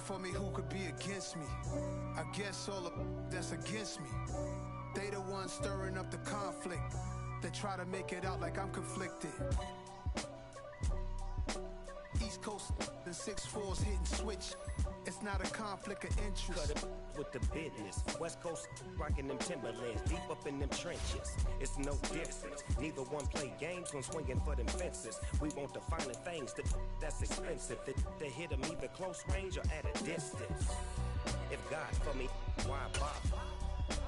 for me, who could be against me? I guess all of that's against me. They the ones stirring up the conflict. They try to make it out like I'm conflicted. East Coast, the 6'4's hitting switch. It's not a conflict of interest. Cut it with the business. West Coast rocking them Timberlands, deep up in them trenches. It's no difference. Neither one play games when swinging for them fences. We want the finer things that's expensive. They hit them either close range or at a distance. If God for me, why bother?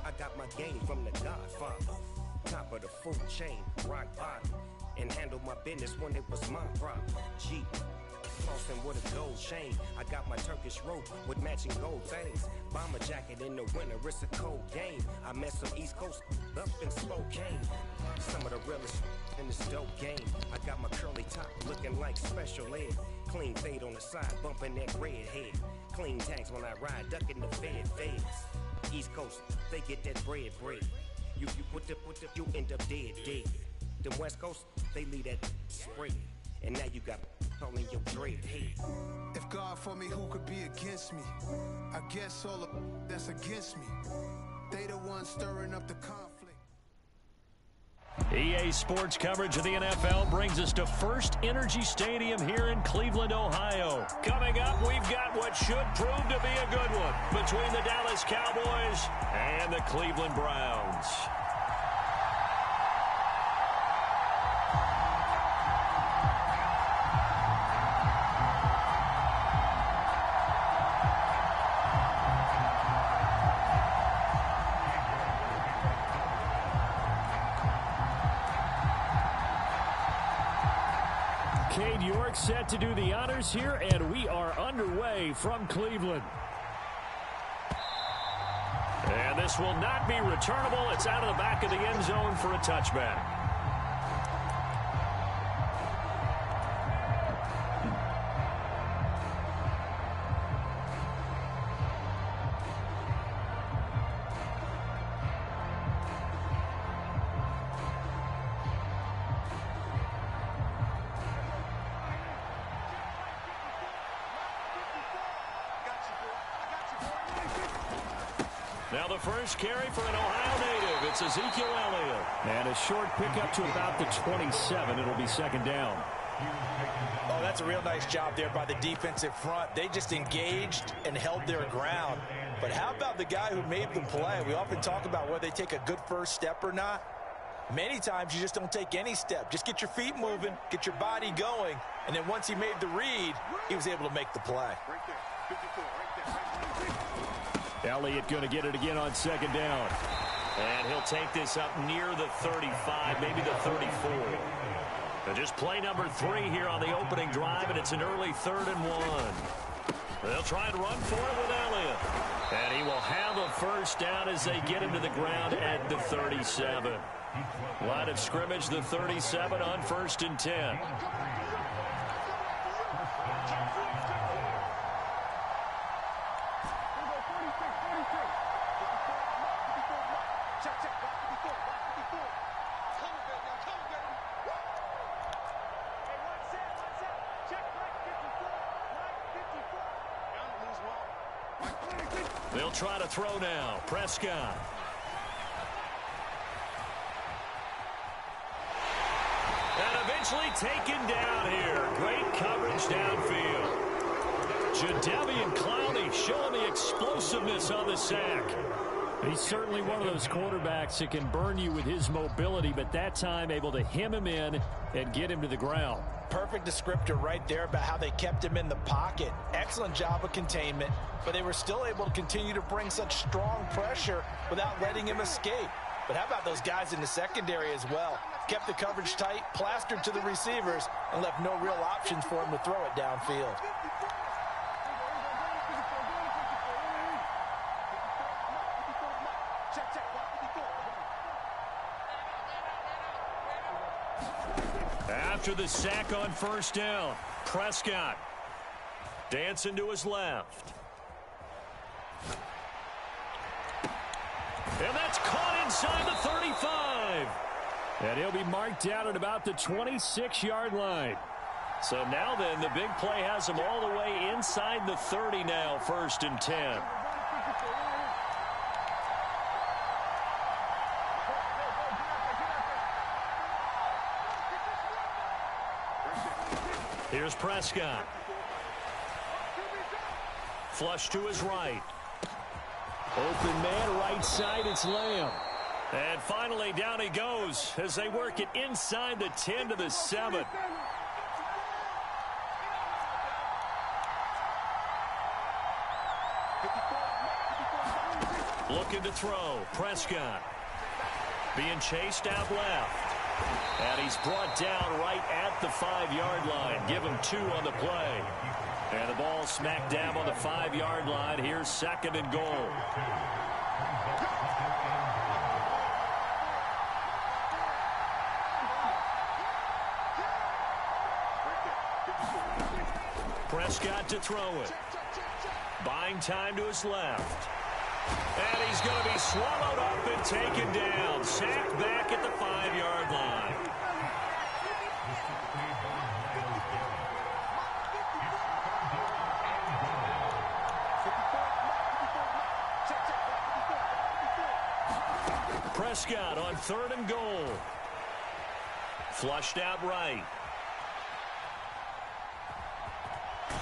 I got my game from the Godfather. Top of the food chain, rock bottom. And handle my business when it was my problem. G. Flossing with a gold chain. I got my Turkish rope with matching gold things. Bomber jacket in the winter, it's a cold game. I met some East Coast up in Spokane. Some of the realest in this dope game. I got my curly top looking like special ed. Clean fade on the side, bumping that red head. Clean tags when I ride, ducking the feds. East Coast, they get that bread. You you end up dead. The West Coast, they leave that spray. And now you got calling your dread head. If God for me, who could be against me? I guess all of that's against me. They the ones stirring up the conflict. EA Sports coverage of the NFL brings us to First Energy Stadium here in Cleveland, Ohio. Coming up, we've got what should prove to be a good one between the Dallas Cowboys and the Cleveland Browns. Cade York set to do the honors here, and we are underway from Cleveland. And this will not be returnable. It's out of the back of the end zone for a touchback. Now the first carry for an Ohio native. It's Ezekiel Elliott. And a short pickup to about the 27. It'll be second down. Oh, that's a real nice job there by the defensive front. They just engaged and held their ground. But how about the guy who made the play? We often talk about whether they take a good first step or not. Many times you just don't take any step. Just get your feet moving, get your body going, and then once he made the read, he was able to make the play. Elliott going to get it again on second down. And he'll take this up near the 35, maybe the 34. And just play number 3 here on the opening drive, and it's an early 3rd and 1. They'll try and run for it with Elliott. And he will have a first down as they get him to the ground at the 37. Line of scrimmage, the 37 on 1st and 10. They'll try to throw now. Prescott. And eventually taken down here. Great coverage downfield. Jadeveon Clowney showing the explosiveness on the sack. He's certainly one of those quarterbacks that can burn you with his mobility, but that time able to hem him in and get him to the ground. Perfect descriptor right there about how they kept him in the pocket. Excellent job of containment, but they were still able to continue to bring such strong pressure without letting him escape. But how about those guys in the secondary as well? Kept the coverage tight, plastered to the receivers, and left no real options for him to throw it downfield. After the sack on first down, Prescott dancing to his left. And that's caught inside the 35. And he'll be marked down at about the 26-yard line. So now then, the big play has him all the way inside the 30 now, 1st and 10. Here's Prescott. Flush to his right. Open man, right side, it's Lamb. And finally, down he goes as they work it inside the 10 to the 7. Looking to throw. Prescott being chased out left. And he's brought down right at the 5-yard line. Give him 2 on the play. And the ball smack dab on the 5-yard line. Here's 2nd and goal. Prescott to throw it. Buying time to his left. And he's going to be swallowed up and taken down. Sacked back at the 5-yard line. Prescott on 3rd and goal. Flushed out right.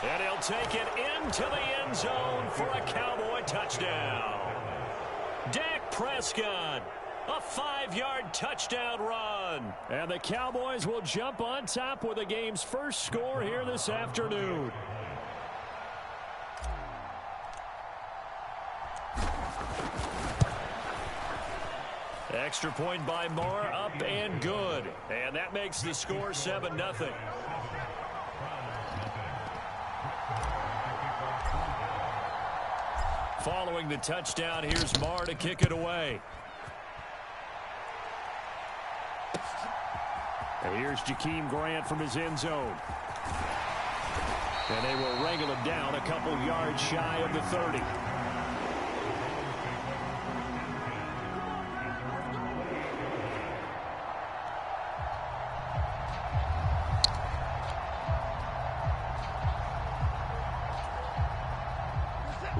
And he'll take it into the end zone for a Cowboy touchdown. Dak Prescott, a 5-yard touchdown run. And the Cowboys will jump on top with the game's first score here this afternoon. Extra point by Moore, up and good. And that makes the score 7-0. Following the touchdown, here's Marr to kick it away. And here's Jakeem Grant from his end zone. And they will wrangle him down a couple yards shy of the 30.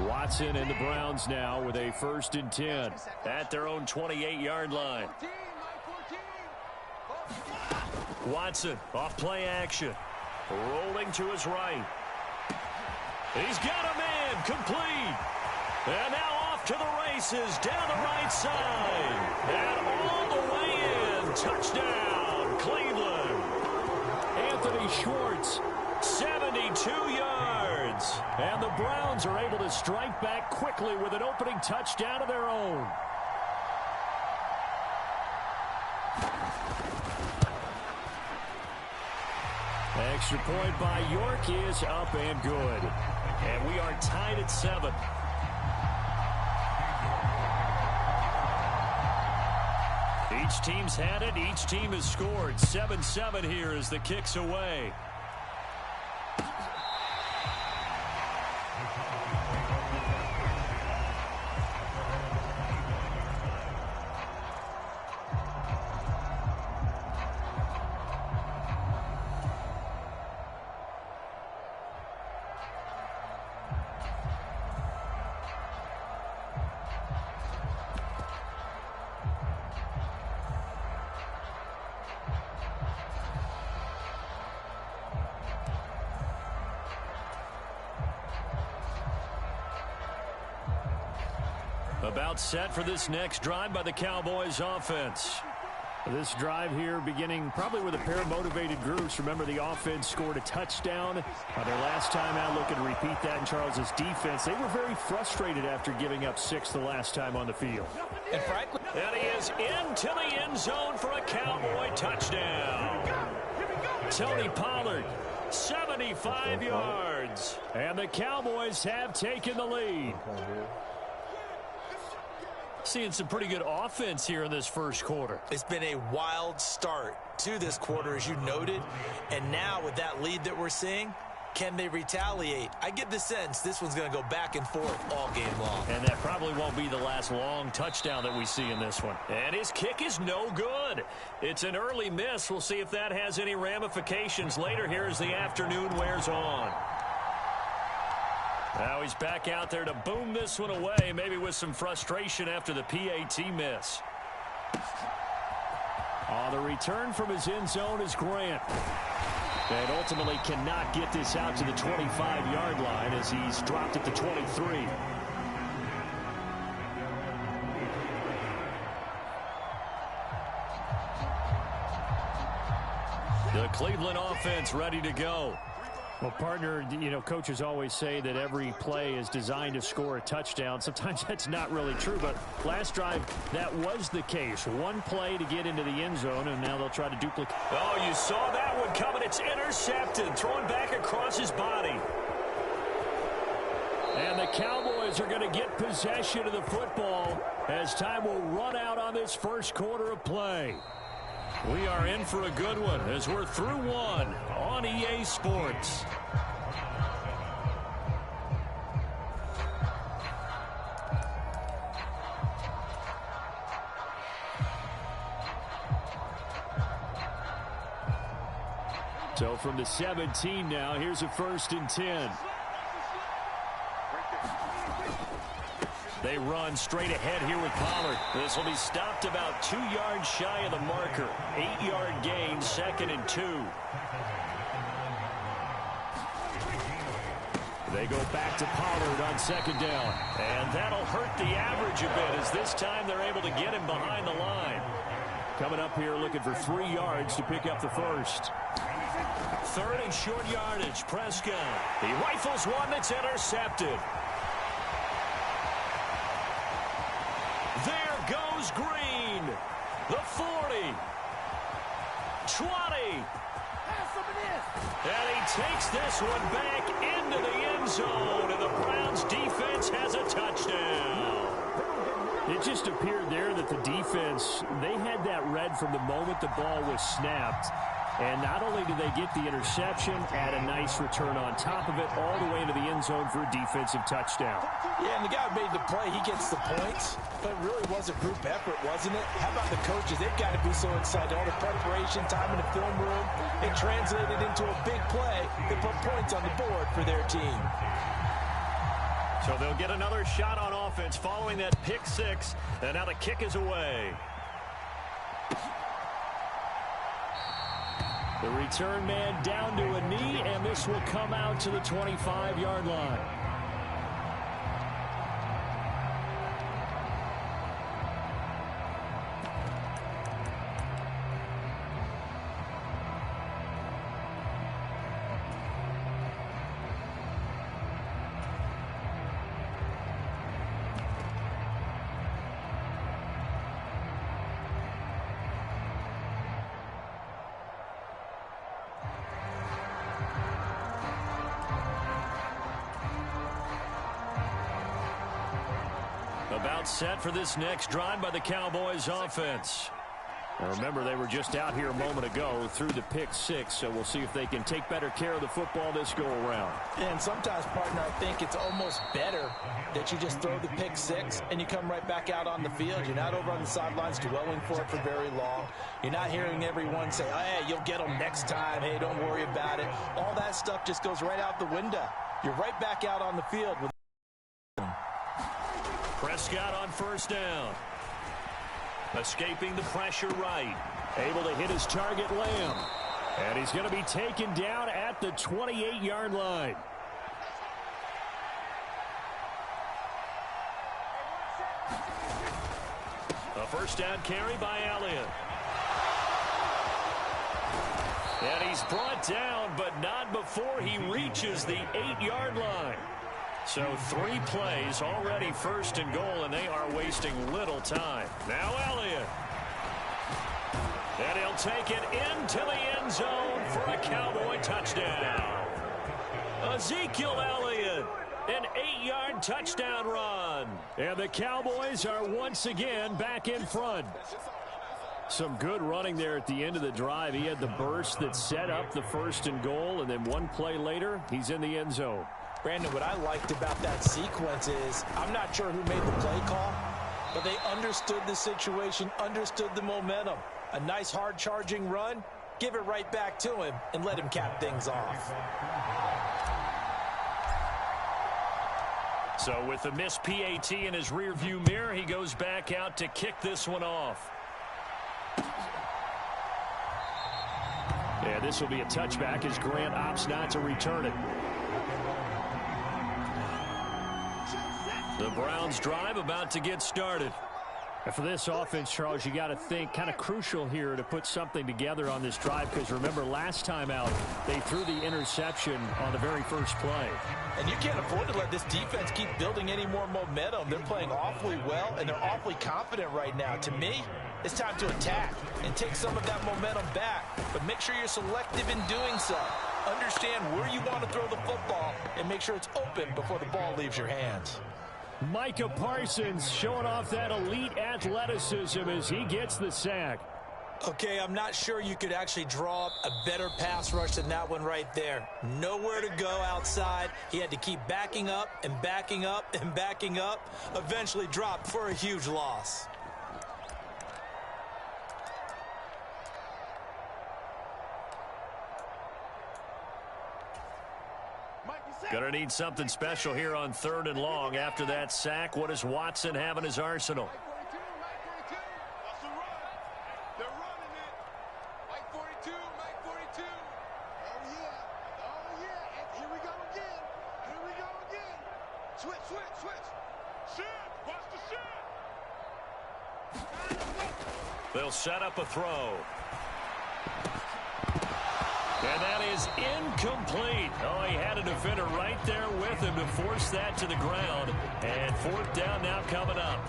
Watson and the Browns now with a 1st and 10 at their own 28-yard line. Watson off play action. Rolling to his right. He's got a man complete. And now off to the races down the right side. And all the way in. Touchdown, Cleveland. Anthony Schwartz. 72 yards. And the Browns are able to strike back quickly with an opening touchdown of their own. Extra point by York is up and good. And we are tied at 7. Each team's had it. Each team has scored. 7-7 here as the kick's away. About set for this next drive by the Cowboys offense. This drive here beginning probably with a pair of motivated groups. Remember, the offense scored a touchdown their last time out. Looking to repeat that in Charles's defense. They were very frustrated after giving up 6 the last time on the field. And Franklin. And he is into the end zone for a Cowboy touchdown. Tony Pollard, 75 yards. And the Cowboys have taken the lead. Seeing some pretty good offense here in this first quarter. It's been a wild start to this quarter, as you noted. And now with that lead that we're seeing, Can they retaliate? I get the sense this one's going to go back and forth all game long. And that probably won't be the last long touchdown that we see in this one. And his kick is no good. It's an early miss. We'll see if that has any ramifications later here as the afternoon wears on. Now he's back out there to boom this one away, maybe with some frustration after the PAT miss. The return from his end zone is Grant. And ultimately cannot get this out to the 25-yard line as he's dropped at the 23. The Cleveland offense ready to go. Well, partner, you know, coaches always say that every play is designed to score a touchdown. Sometimes that's not really true, but last drive, that was the case. One play to get into the end zone, and now they'll try to duplicate. Oh, you saw that one coming. It's intercepted, thrown back across his body. And the Cowboys are going to get possession of the football as time will run out on this first quarter of play. We are in for a good one as we're through one on EA Sports. So from the 17 now, here's a 1st and 10. They run straight ahead here with Pollard. This will be stopped about 2 yards shy of the marker. 8-yard gain, 2nd and 2. They go back to Pollard on 2nd down. And that'll hurt the average a bit as this time they're able to get him behind the line. Coming up here looking for 3 yards to pick up the first. 3rd and short yardage. Prescott. He rifles one that's intercepted. There goes Green. The 40. 20. And he takes this one back into the end zone. And the Browns defense has a touchdown. It just appeared there that the defense, they had that read from the moment the ball was snapped. And not only did they get the interception, add a nice return on top of it, all the way into the end zone for a defensive touchdown. Yeah, and the guy who made the play, he gets the points, but it really was a group effort, wasn't it? How about the coaches? They've got to be so excited. All the preparation, time in the film room, it translated into a big play that put points on the board for their team. So they'll get another shot on offense following that pick six, and now the kick is away. The return man down to a knee, and this will come out to the 25-yard line. About set for this next drive by the Cowboys offense. Now remember, they were just out here a moment ago through the pick six, so we'll see if they can take better care of the football this go-around. And sometimes, partner, I think it's almost better that you just throw the pick six and you come right back out on the field. You're not over on the sidelines dwelling for it for very long. You're not hearing everyone say, oh, hey, you'll get them next time. Hey, don't worry about it. All that stuff just goes right out the window. You're right back out on the field with Prescott on first down. Escaping the pressure right. Able to hit his target, Lamb. And he's going to be taken down at the 28-yard line. A first down carry by Elliott. And he's brought down, but not before he reaches the 8-yard line. So 3 plays already 1st and goal, and they are wasting little time. Now Elliott. And he'll take it into the end zone for a Cowboy touchdown. Ezekiel Elliott, an 8-yard touchdown run. And the Cowboys are once again back in front. Some good running there at the end of the drive. He had the burst that set up the 1st and goal, and then one play later, he's in the end zone. Brandon, what I liked about that sequence is I'm not sure who made the play call, but they understood the situation, understood the momentum. A nice hard-charging run, give it right back to him, and let him cap things off. So with the missed PAT in his rearview mirror, he goes back out to kick this one off. Yeah, this will be a touchback as Grant opts not to return it. The Browns drive about to get started. And for this offense, Charles, you got to think kind of crucial here to put something together on this drive, because remember last time out they threw the interception on the very first play. And you can't afford to let this defense keep building any more momentum. They're playing awfully well, and they're awfully confident right now. To me, it's time to attack and take some of that momentum back, but make sure you're selective in doing so. Understand where you want to throw the football and make sure it's open before the ball leaves your hands. Micah Parsons showing off that elite athleticism as he gets the sack. Okay, I'm not sure you could actually draw up a better pass rush than that one right there. Nowhere to go outside. He had to keep backing up and backing up and backing up. Eventually dropped for a huge loss. Gonna need something special here on 3rd and long. After that sack, what does Watson have in his arsenal? They're running it. Mike 42, Mike 42. Oh, yeah. Oh, yeah. And here we go again. Here we go again. Switch, switch, switch. Shit. Watch the shit. They'll set up a throw. And that is incomplete. Oh, he had a defender right there with him to force that to the ground. And 4th down now coming up.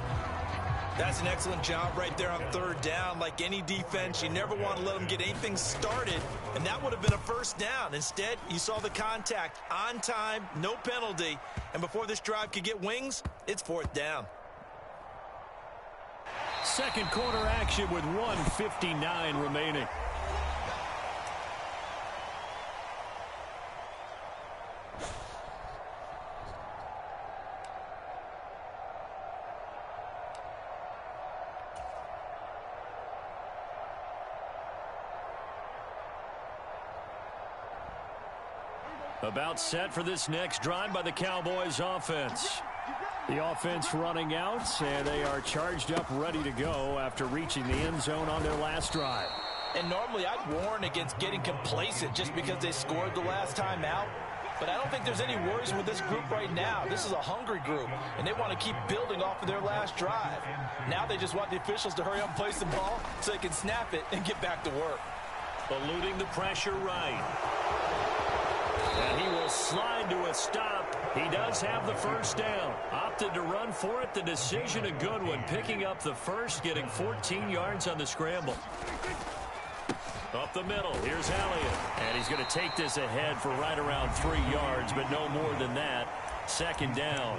That's an excellent job right there on 3rd down. Like any defense, you never want to let them get anything started, and that would have been a 1st down. Instead, you saw the contact on time, no penalty, and before this drive could get wings, it's 4th down. Second quarter action with 1:59 remaining. About set for this next drive by the Cowboys offense. The offense running out, and they are charged up, ready to go after reaching the end zone on their last drive. And normally I'd warn against getting complacent just because they scored the last time out. But I don't think there's any worries with this group right now. This is a hungry group, and they want to keep building off of their last drive. Now they just want the officials to hurry up and place the ball so they can snap it and get back to work. Eluding the pressure right. And he will slide to a stop. He does have the 1st down. Opted to run for it. The decision a good one. Picking up the 1st, getting 14 yards on the scramble. Up the middle. Here's Elliott. And he's going to take this ahead for right around 3 yards, but no more than that. 2nd down.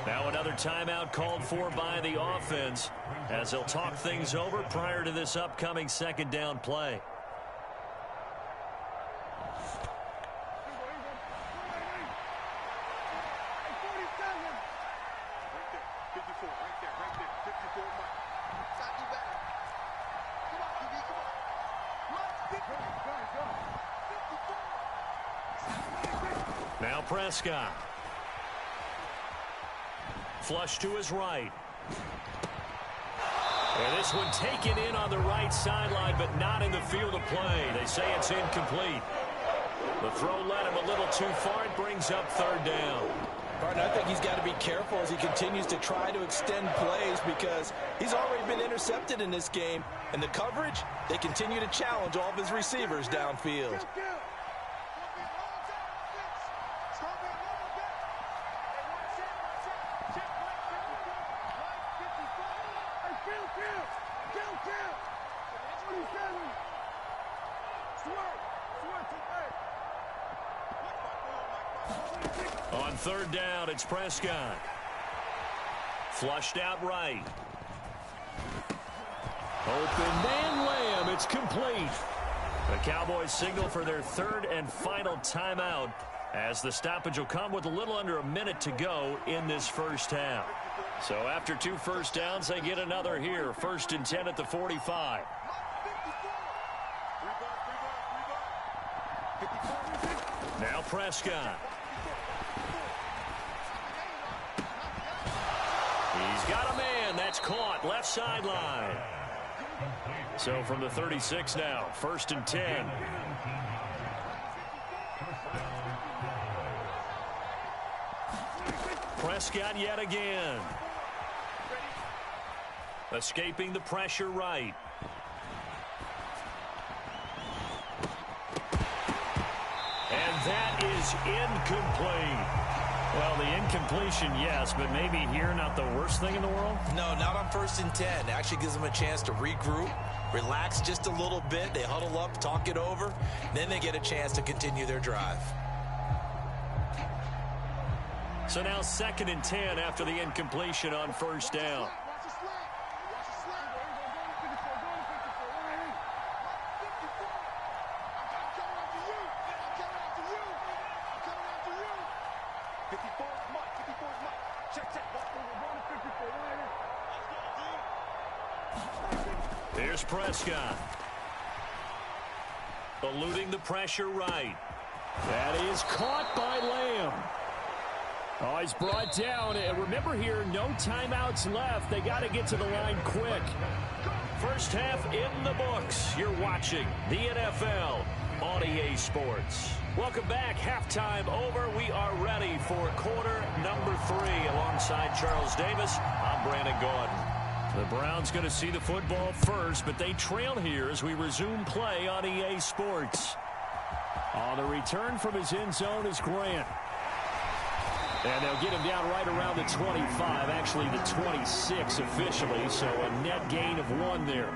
Now another timeout called for by the offense as they'll talk things over prior to this upcoming 2nd down play. Now Prescott. Flush to his right. And this one taken in on the right sideline, but not in the field of play. They say it's incomplete. The throw led him a little too far. It brings up 3rd down. I think he's got to be careful as he continues to try to extend plays because he's already been intercepted in this game. And the coverage, they continue to challenge all of his receivers downfield. On 3rd down, it's Prescott. Flushed out right. Open man Lamb. It's complete. The Cowboys signal for their third and final timeout as the stoppage will come with a little under a minute to go in this first half. So after 2 first downs, they get another here. 1st and 10 at the 45. Now Prescott. He's got a man. That's caught. Left sideline. So from the 36 now, 1st and 10. Prescott yet again. Escaping the pressure right. And that is incomplete. Well, the incompletion, yes, but maybe here not the worst thing in the world? No, not on 1st and 10. It actually gives them a chance to regroup, relax just a little bit. They huddle up, talk it over. Then they get a chance to continue their drive. So now 2nd and 10 after the incompletion on 1st down. Here's Prescott. Eluding the pressure right. That is caught by Lamb. Oh, he's brought down. And remember here, no timeouts left. They got to get to the line quick. First half in the books. You're watching the NFL on EA Sports. Welcome back. Halftime over. We are ready for quarter number 3. Alongside Charles Davis, I'm Brandon Gordon. The Browns going to see the football first, but they trail here as we resume play on EA Sports. On the return from his end zone is Grant. And they'll get him down right around the 25, actually the 26 officially, so a net gain of 1 there.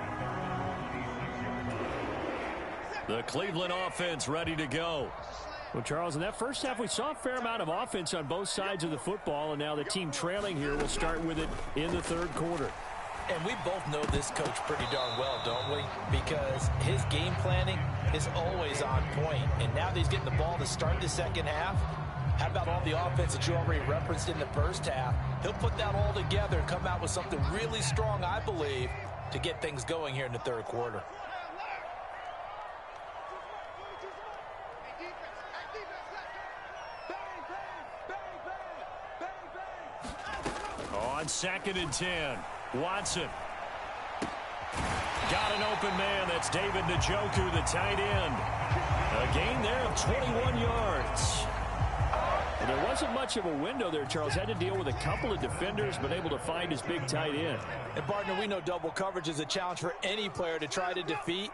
The Cleveland offense ready to go. Well, Charles, in that first half, we saw a fair amount of offense on both sides of the football, and now the team trailing here will start with it in the 3rd quarter. And we both know this coach pretty darn well, don't we? Because his game planning is always on point. And now that he's getting the ball to start the 2nd half, how about all the offense that you already referenced in the first half? He'll put that all together and come out with something really strong, I believe, to get things going here in the 3rd quarter. On 2nd and 10, Watson. Got an open man. That's David Njoku, the tight end. A gain there of 21 yards. There wasn't much of a window there, Charles. Had to deal with a couple of defenders, but able to find his big tight end. And, partner, we know double coverage is a challenge for any player to try to defeat.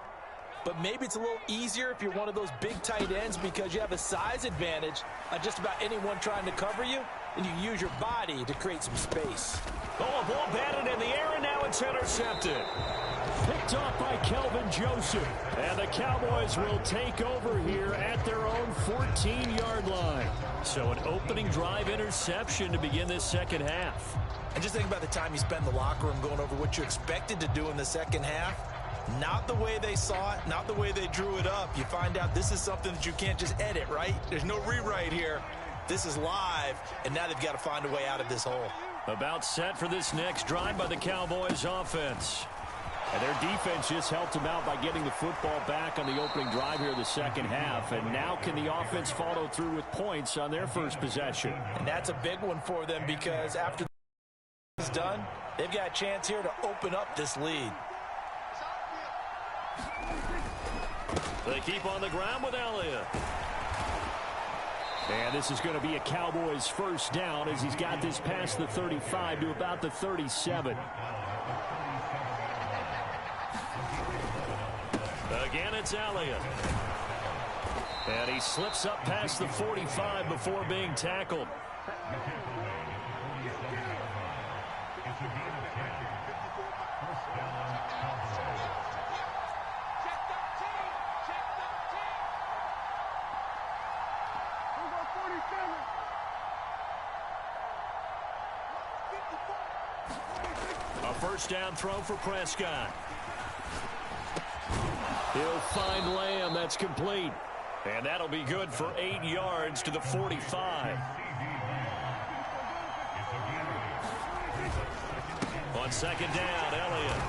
But maybe it's a little easier if you're one of those big tight ends because you have a size advantage on just about anyone trying to cover you, and you use your body to create some space. Oh, a ball batted in the air, and now it's intercepted. Picked off by Kelvin Joseph. And the Cowboys will take over here at their own 14-yard line. So an opening drive interception to begin this 2nd half. And just think about the time you spend in the locker room going over what you expected to do in the 2nd half. Not the way they saw it, not the way they drew it up. You find out this is something that you can't just edit, right? There's no rewrite here. This is live, and now they've got to find a way out of this hole. About set for this next drive by the Cowboys offense. And their defense just helped them out by getting the football back on the opening drive here the 2nd half. And now can the offense follow through with points on their first possession? And that's a big one for them because after this is done, they've got a chance here to open up this lead. They keep on the ground with Elliott. And this is going to be a Cowboys 1st down as he's got this past the 35 to about the 37. Again, it's Elliott. And he slips up past the 45 before being tackled. A 1st down throw for Prescott. He'll find Lamb. That's complete. And that'll be good for 8 yards to the 45. On second down, Elliott.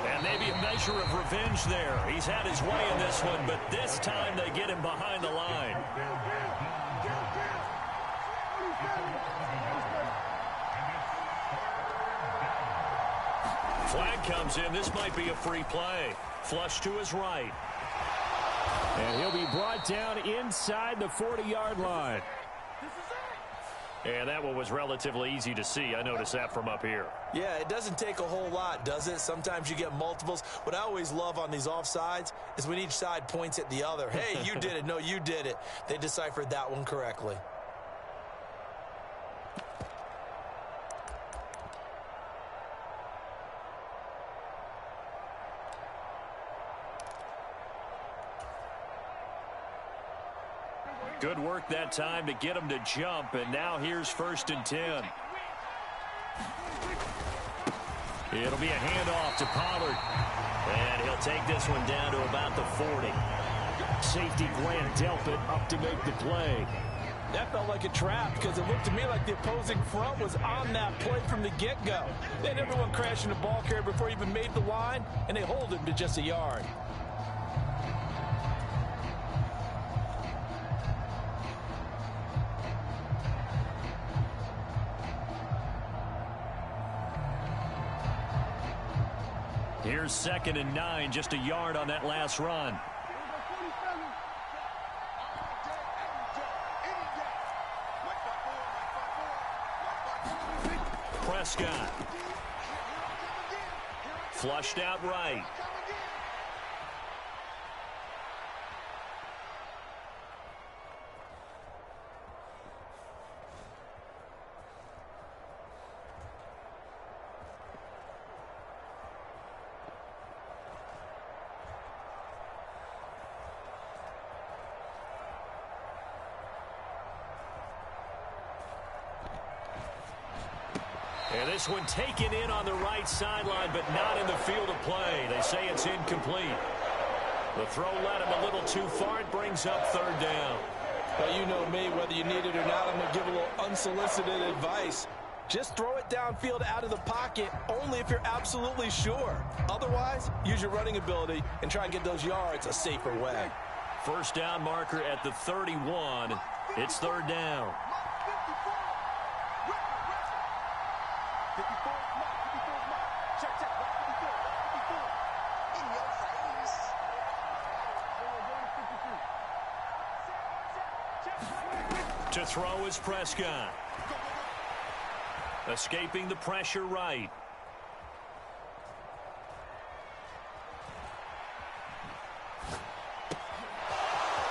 And maybe a measure of revenge there. He's had his way in this one, but this time they get him behind the line. Flag comes in. This might be a free play. Flush to his right. And he'll be brought down inside the 40-yard line. And that one was relatively easy to see. I noticed that from up here. Yeah, it doesn't take a whole lot, does it? Sometimes you get multiples. What I always love on these offsides is when each side points at the other. Hey, you did it. No, you did it. They deciphered that one correctly. Good work that time to get him to jump, and now here's 1st and 10. It'll be a handoff to Pollard, and he'll take this one down to about the 40. Safety Grant Delpit up to make the play. That felt like a trap because it looked to me like the opposing front was on that play from the get-go. They had everyone crashing the ball carrier before he even made the line, and they hold him to just a yard. Here's 2nd and 9, just a yard on that last run. Prescott. Flushed out right. And this one taken in on the right sideline, but not in the field of play. They say it's incomplete. The throw led him a little too far. It brings up 3rd down. Well, you know me, whether you need it or not, I'm going to give a little unsolicited advice. Just throw it downfield out of the pocket, only if you're absolutely sure. Otherwise, use your running ability and try and get those yards a safer way. 1st down marker at the 31. It's 3rd down. To throw is Prescott. Escaping the pressure right.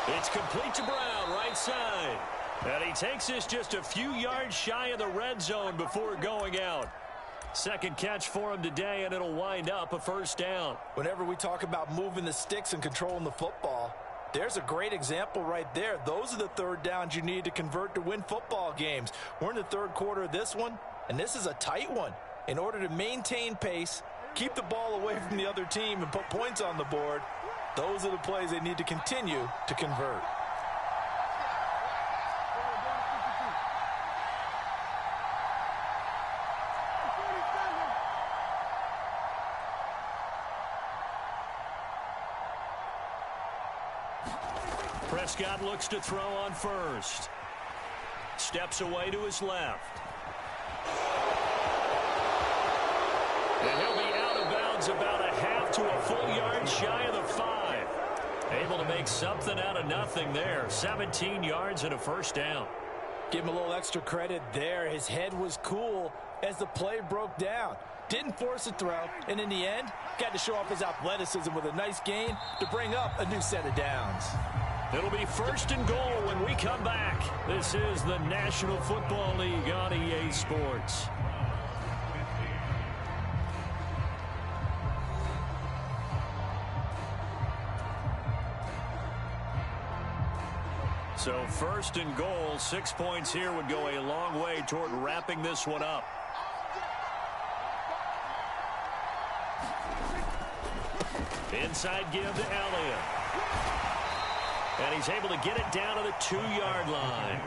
It's complete to Brown, right side. And he takes this just a few yards shy of the red zone before going out. 2nd catch for him today, and it'll wind up a 1st down. Whenever we talk about moving the sticks and controlling the football, there's a great example right there. Those are the 3rd downs you need to convert to win football games. We're in the 3rd quarter of this one, and this is a tight one. In order to maintain pace, keep the ball away from the other team, and put points on the board, those are the plays they need to continue to convert. Prescott looks to throw on 1st. Steps away to his left. And he'll be out of bounds about a half to a full yard shy of the 5. Able to make something out of nothing there. 17 yards and a 1st down. Give him a little extra credit there. His head was cool as the play broke down. Didn't force a throw, and in the end, got to show off his athleticism with a nice gain to bring up a new set of downs. It'll be 1st and goal when we come back. This is the National Football League on EA Sports. So 1st and goal, 6 points here would go a long way toward wrapping this one up. Inside give to Elliott. And he's able to get it down to the 2-yard line.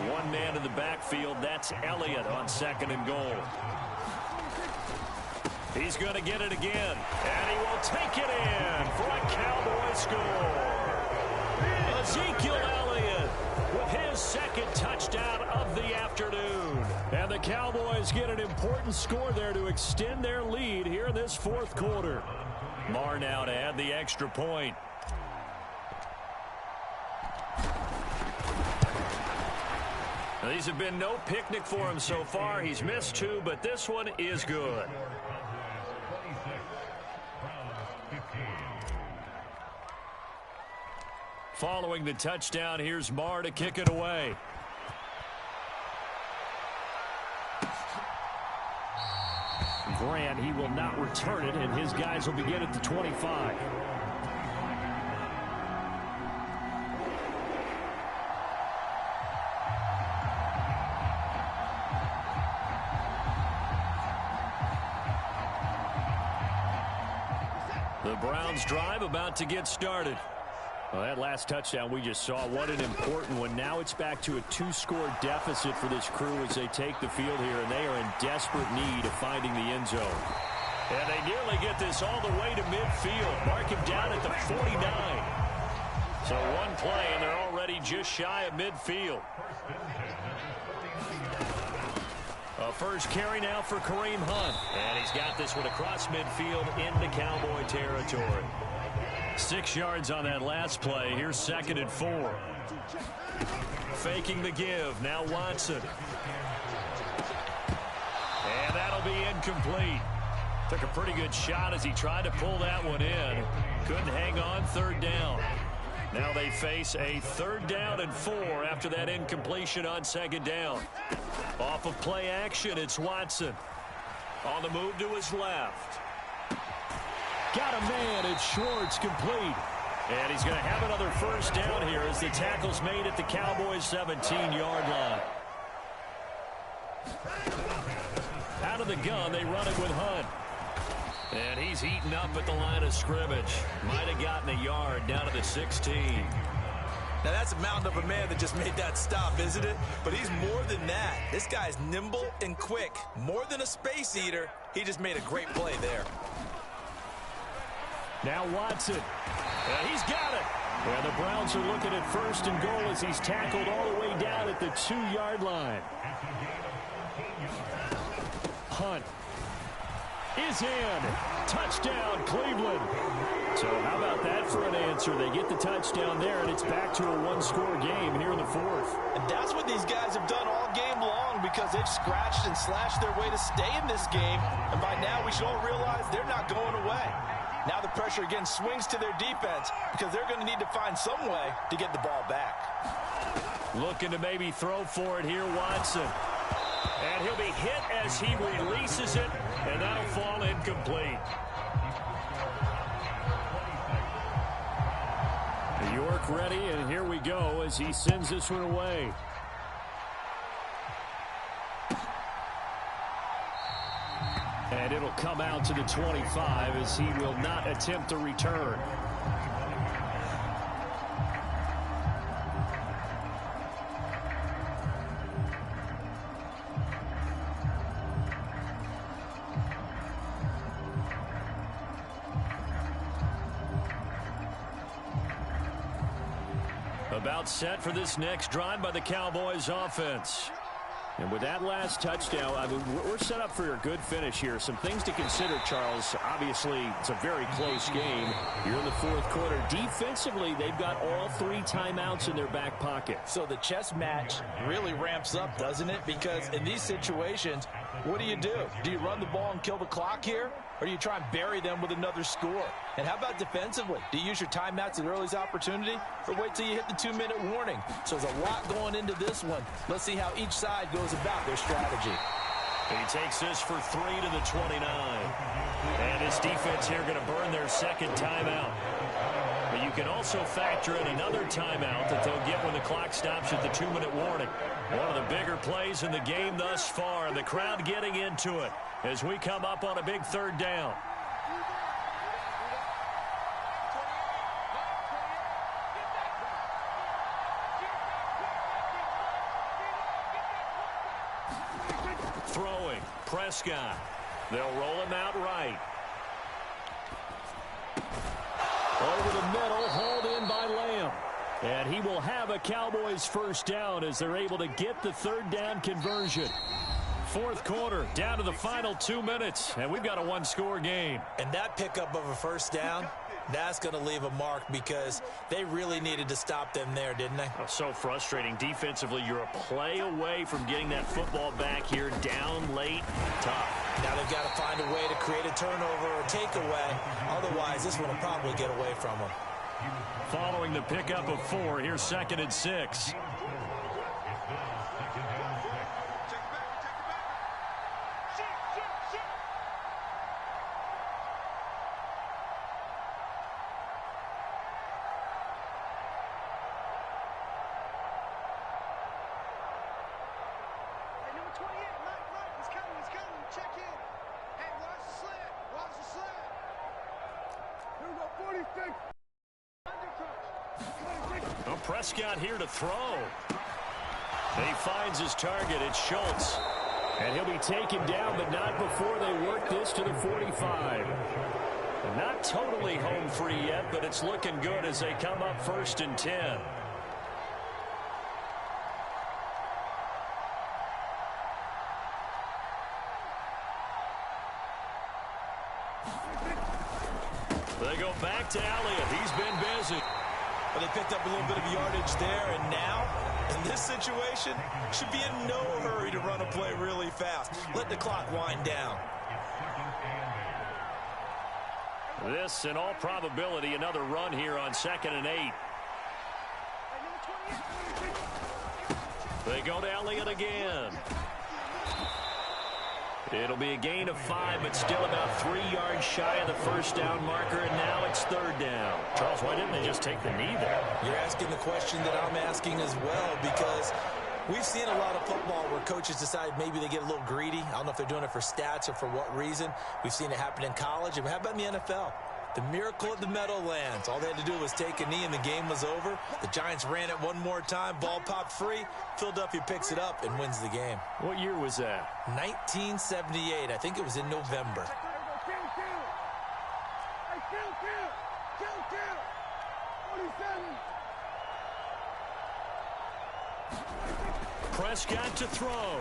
One man in the backfield. That's Elliott on 2nd and goal. He's going to get it again. And he will take it in for a Cowboy score. Ezekiel Elliott with his 2nd touchdown of the afternoon. And the Cowboys get an important score there to extend their lead here in this 4th quarter. Marr now to add the extra point. Now, these have been no picnic for him so far. He's missed 2, but this one is good. Following the touchdown, here's Marr to kick it away. Grant, he will not return it, and his guys will begin at the 25. The Browns drive about to get started. Well, that last touchdown we just saw, what an important one. Now it's back to a 2-score deficit for this crew as they take the field here, and they are in desperate need of finding the end zone. And they nearly get this all the way to midfield. Mark him down at the 49. So one play, and they're already just shy of midfield. A first carry now for Kareem Hunt. And he's got this one across midfield into Cowboy territory. 6 yards on that last play. Here's 2nd and 4. Faking the give. Now Watson. And that'll be incomplete. Took a pretty good shot as he tried to pull that one in. Couldn't hang on. 3rd down. Now they face a 3rd down and 4 after that incompletion on 2nd down. Off of play action, it's Watson. On the move to his left. Got a man, it's Schwartz, complete. And he's going to have another first down here as the tackle's made at the Cowboys' 17-yard line. Out of the gun, they run it with Hunt. And he's eaten up at the line of scrimmage. Might have gotten a yard down to the 16. Now, that's a mountain of a man that just made that stop, isn't it? But he's more than that. This guy's nimble and quick. More than a space eater, he just made a great play there. Now Watson. And he's got it. And the Browns are looking at 1st and goal as he's tackled all the way down at the 2-yard line. Hunt is in. Touchdown, Cleveland. So how about that for an answer? They get the touchdown there, and it's back to a 1-score game here in the 4th. And that's what these guys have done all game long because they've scratched and slashed their way to stay in this game. And by now, we should all realize they're not going away. Now the pressure again swings to their defense because they're going to need to find some way to get the ball back. Looking to maybe throw for it here, Watson. And he'll be hit as he releases it, and that'll fall incomplete. York ready, and here we go as he sends this one away. And it'll come out to the 25 as he will not attempt to return. About set for this next drive by the Cowboys offense. And with that last touchdown, I mean, we're set up for a good finish here. Some things to consider, Charles. Obviously, it's a very close game. You're in the 4th quarter. Defensively, they've got all 3 timeouts in their back pocket. So the chess match really ramps up, doesn't it? Because in these situations, what do? Do you run the ball and kill the clock here? Or do you try and bury them with another score? And how about defensively? Do you use your timeouts at early's opportunity? Or wait till you hit the 2-minute warning? So there's a lot going into this one. Let's see how each side goes about their strategy. He takes this for 3 to the 29. And his defense here going to burn their 2nd timeout. But you can also factor in another timeout that they'll get when the clock stops at the 2-minute warning. One of the bigger plays in the game thus far. The crowd getting into it as we come up on a big 3rd down. Throwing, Prescott. They'll roll him out right. Over the middle, hauled in by Lamb. And he will have a Cowboys first down as they're able to get the third down conversion. Fourth quarter, down to the final 2 minutes, and we've got a one-score game. And that pickup of a first down, that's going to leave a mark because they really needed to stop them there, didn't they? Oh, so frustrating. Defensively, you're a play away from getting that football back here, down late, tough. Now they've got to find a way to create a turnover or takeaway. Otherwise, this one will probably get away from them. Following the pickup of 4, here's 2nd and 6. Well, Prescott here to throw. He finds his target. It's Schultz. And he'll be taken down, but not before they work this to the 45. Not totally home free yet, but it's looking good as they come up 1st and 10. They go back to Elliott. He's been busy. Well, they picked up a little bit of yardage there, and now, in this situation, should be in no hurry to run a play really fast. Let the clock wind down. This, in all probability, another run here on 2nd and 8. They go to Elliott again. It'll be a gain of 5, but still about 3 yards shy of the first down marker, and now it's 3rd down. Charles, why didn't they just take the knee there? You're asking the question that I'm asking as well, because we've seen a lot of football where coaches decide maybe they get a little greedy. I don't know if they're doing it for stats or for what reason. We've seen it happen in college. And how about in the NFL? The miracle at the Meadowlands. All they had to do was take a knee and the game was over. The Giants ran it one more time. Ball popped free. Philadelphia picks it up and wins the game. What year was that? 1978. I think it was in November. Prescott to throw.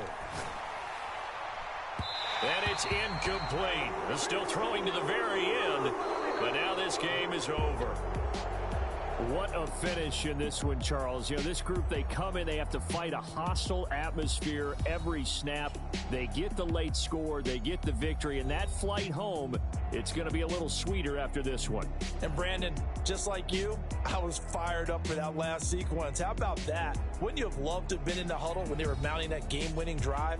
And it's incomplete. They're still throwing to the very end, but now this game is over. What a finish in this one, Charles. You know, this group, they come in, they have to fight a hostile atmosphere every snap. They get the late score, they get the victory, and that flight home, it's going to be a little sweeter after this one. And Brandon, just like you, I was fired up for that last sequence. How about that? Wouldn't you have loved to have been in the huddle when they were mounting that game-winning drive?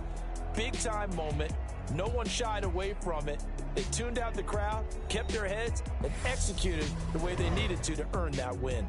Big-time moment. No one shied away from it. They tuned out the crowd, kept their heads, and executed the way they needed to earn that win.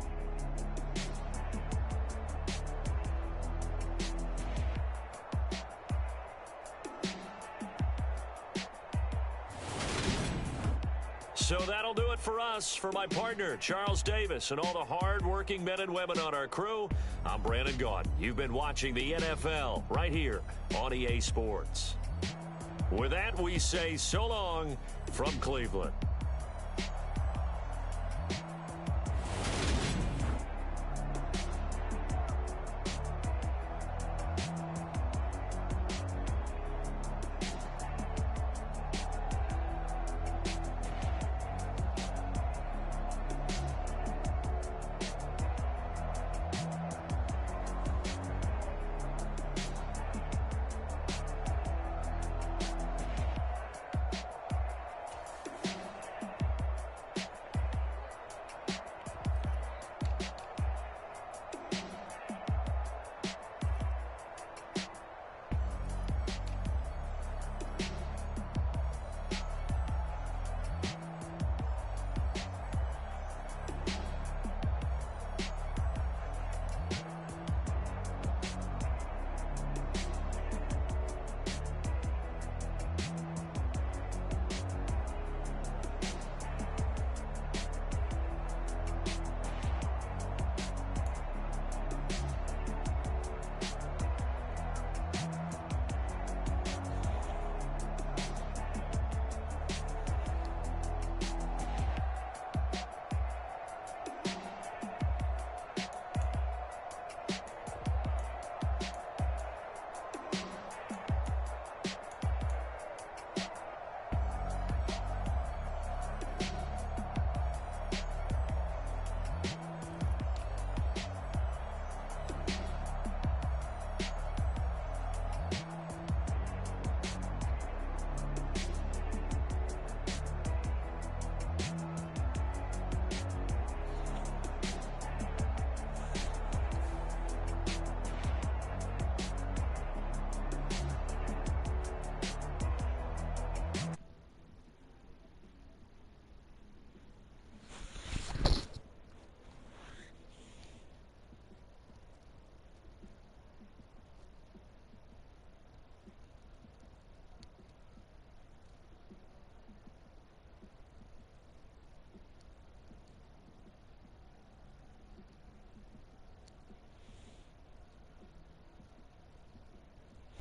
So that'll do it for us. For my partner, Charles Davis, and all the hard-working men and women on our crew, I'm Brandon Gaudin. You've been watching the NFL right here on EA Sports. With that, we say so long from Cleveland.